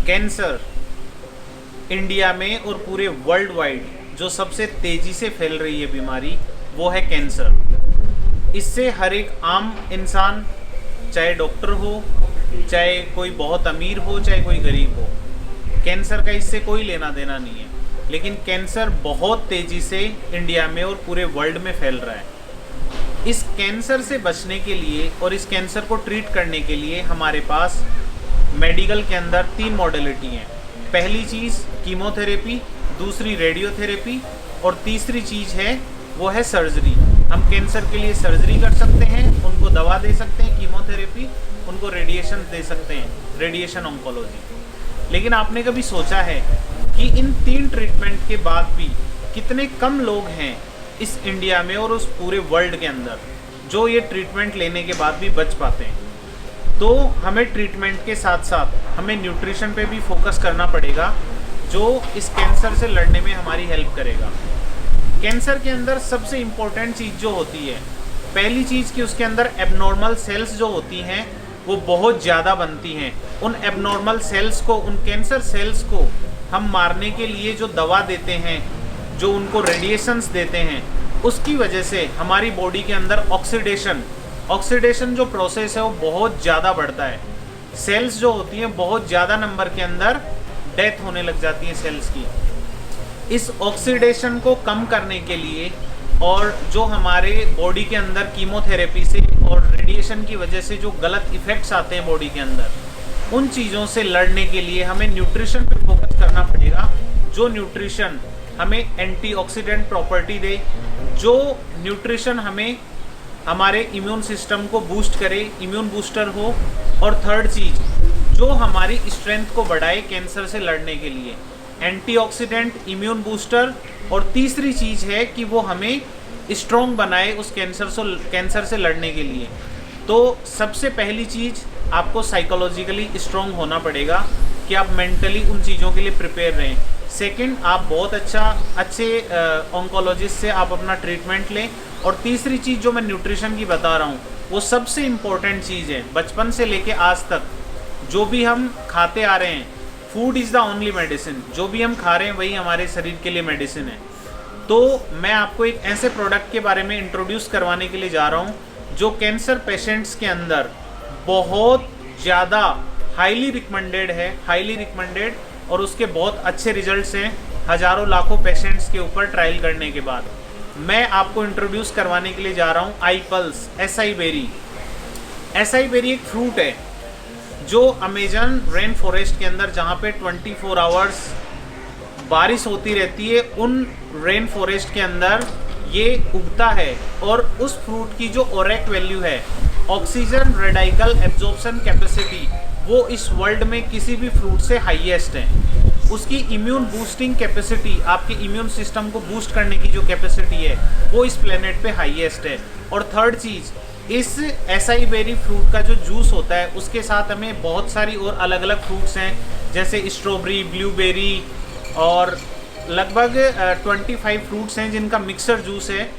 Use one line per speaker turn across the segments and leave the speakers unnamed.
Cancer India में और पूरे वर्ल्ड वाइड जो सबसे तेजी से फैल रही है बीमारी वो है कैंसर। इससे हर एक आम इंसान, चाहे डॉक्टर हो, चाहे कोई बहुत अमीर हो, चाहे कोई गरीब हो, कैंसर का इससे कोई लेना देना नहीं है। लेकिन कैंसर बहुत तेजी से इंडिया में और पूरे वर्ल्ड में फैल रहा है। इस कैंसर से बचने के लिए और इस कैंसर को ट्रीट करने के लिए हमारे पास मेडिकल के अंदर 3 मॉडलिटी हैं। पहली चीज़ कीमोथेरेपी, दूसरी रेडियोथेरेपी और तीसरी चीज़ है वो है सर्जरी। हम कैंसर के लिए सर्जरी कर सकते हैं, उनको दवा दे सकते हैं कीमोथेरेपी, उनको रेडिएशन दे सकते हैं, रेडिएशन ऑन्कोलॉजी। लेकिन आपने कभी सोचा है कि इन 3 ट्रीटमेंट के बाद भी कितने कम लोग हैं इस इंडिया में और उस पूरे वर्ल्ड के अंदर जो ये ट्रीटमेंट लेने के बाद भी बच पाते हैं? तो हमें ट्रीटमेंट के साथ साथ हमें न्यूट्रिशन पे भी फोकस करना पड़ेगा जो इस कैंसर से लड़ने में हमारी हेल्प करेगा। कैंसर के अंदर सबसे इम्पोर्टेंट चीज़ जो होती है, पहली चीज़ कि उसके अंदर एबनॉर्मल सेल्स जो होती हैं वो बहुत ज़्यादा बनती हैं। उन एबनॉर्मल सेल्स को, उन कैंसर सेल्स को हम मारने के लिए जो दवा देते हैं, जो उनको रेडिएशंस देते हैं, उसकी वजह से हमारी बॉडी के अंदर ऑक्सीडेशन जो प्रोसेस है वो बहुत ज़्यादा बढ़ता है। सेल्स जो होती हैं बहुत ज़्यादा नंबर के अंदर डेथ होने लग जाती है सेल्स की। इस ऑक्सीडेशन को कम करने के लिए और जो हमारे बॉडी के अंदर कीमोथेरेपी से और रेडिएशन की वजह से जो गलत इफ़ेक्ट्स आते हैं बॉडी के अंदर, उन चीज़ों से लड़ने के लिए हमें न्यूट्रिशन पे फोकस करना पड़ेगा। जो न्यूट्रिशन हमें एंटीऑक्सीडेंट प्रॉपर्टी दे, जो न्यूट्रिशन हमें हमारे इम्यून सिस्टम को बूस्ट करे, इम्यून बूस्टर हो। और थर्ड चीज़ जो हमारी स्ट्रेंथ को बढ़ाए कैंसर से लड़ने के लिए, एंटीऑक्सीडेंट, इम्यून बूस्टर। और तीसरी चीज़ है कि वो हमें स्ट्रॉन्ग बनाए उस कैंसर से लड़ने के लिए। तो सबसे पहली चीज़ आपको साइकोलॉजिकली स्ट्रॉन्ग होना पड़ेगा कि आप मेंटली उन चीज़ों के लिए प्रिपेयर रहें। सेकंड, आप बहुत अच्छे ऑन्कोलॉजिस्ट से आप अपना ट्रीटमेंट लें। और तीसरी चीज़ जो मैं न्यूट्रिशन की बता रहा हूँ वो सबसे इम्पोर्टेंट चीज़ है। बचपन से लेके आज तक जो भी हम खाते आ रहे हैं, food is the only medicine. जो भी हम खा रहे हैं वही हमारे शरीर के लिए मेडिसिन है। तो मैं आपको एक ऐसे प्रोडक्ट के बारे में इंट्रोड्यूस करवाने के लिए जा रहा हूँ जो कैंसर पेशेंट्स के अंदर बहुत ज़्यादा हाईली रिकमेंडेड और उसके बहुत अच्छे रिजल्ट्स हैं हज़ारों लाखों पेशेंट्स के ऊपर ट्रायल करने के बाद। मैं आपको इंट्रोड्यूस करवाने के लिए जा रहा हूँ आई-पल्स एसाई बेरी। एसाई बेरी एक फ्रूट है जो अमेजन रेन फॉरेस्ट के अंदर, जहाँ पे 24 आवर्स बारिश होती रहती है, उन रेन फॉरेस्ट के अंदर ये उगता है। और उस फ्रूट की जो ओरेक वैल्यू है, ऑक्सीजन रेडिकल एब्जॉर्प्शन कैपेसिटी, वो इस वर्ल्ड में किसी भी फ्रूट से हाईएस्ट है। उसकी इम्यून बूस्टिंग कैपेसिटी, आपके इम्यून सिस्टम को बूस्ट करने की जो कैपेसिटी है वो इस प्लेनेट पे हाईएस्ट है। और थर्ड चीज़, इस एसाई बेरी फ्रूट का जो जूस होता है उसके साथ हमें बहुत सारी और अलग अलग फ्रूट्स हैं जैसे स्ट्रॉबेरी, ब्लूबेरी और लगभग 25 फ्रूट्स हैं जिनका मिक्सर जूस है।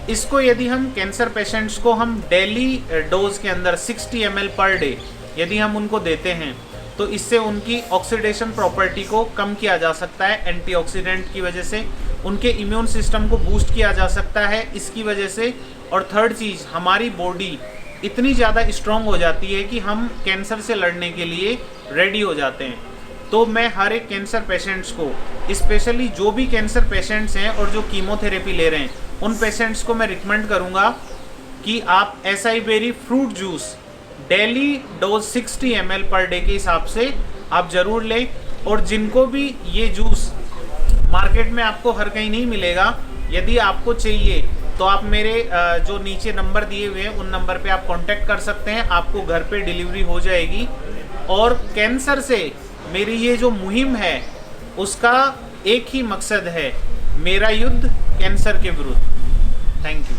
इसको यदि हम कैंसर पेशेंट्स को हम डेली डोज के अंदर 60 ml पर डे यदि हम उनको देते हैं तो इससे उनकी ऑक्सीडेशन प्रॉपर्टी को कम किया जा सकता है। एंटीऑक्सीडेंट की वजह से उनके इम्यून सिस्टम को बूस्ट किया जा सकता है इसकी वजह से। और थर्ड चीज़, हमारी बॉडी इतनी ज़्यादा स्ट्रॉन्ग हो जाती है कि हम कैंसर से लड़ने के लिए रेडी हो जाते हैं। तो मैं हर एक कैंसर पेशेंट्स को, स्पेशली जो भी कैंसर पेशेंट्स हैं और जो कीमोथेरेपी ले रहे हैं, उन पेशेंट्स को मैं रिकमेंड करूँगा कि आप acai berry fruit juice daily dose 60 ml per day के हिसाब से आप ज़रूर लें। और जिनको भी ये जूस मार्केट में आपको हर कहीं नहीं मिलेगा, यदि आपको चाहिए तो आप मेरे जो नीचे नंबर दिए हुए हैं उन नंबर पे आप कांटेक्ट कर सकते हैं, आपको घर पे डिलीवरी हो जाएगी। और कैंसर से मेरी ये जो मुहिम है उसका एक ही मकसद है, मेरा युद्ध कैंसर के विरुद्ध। Thank you.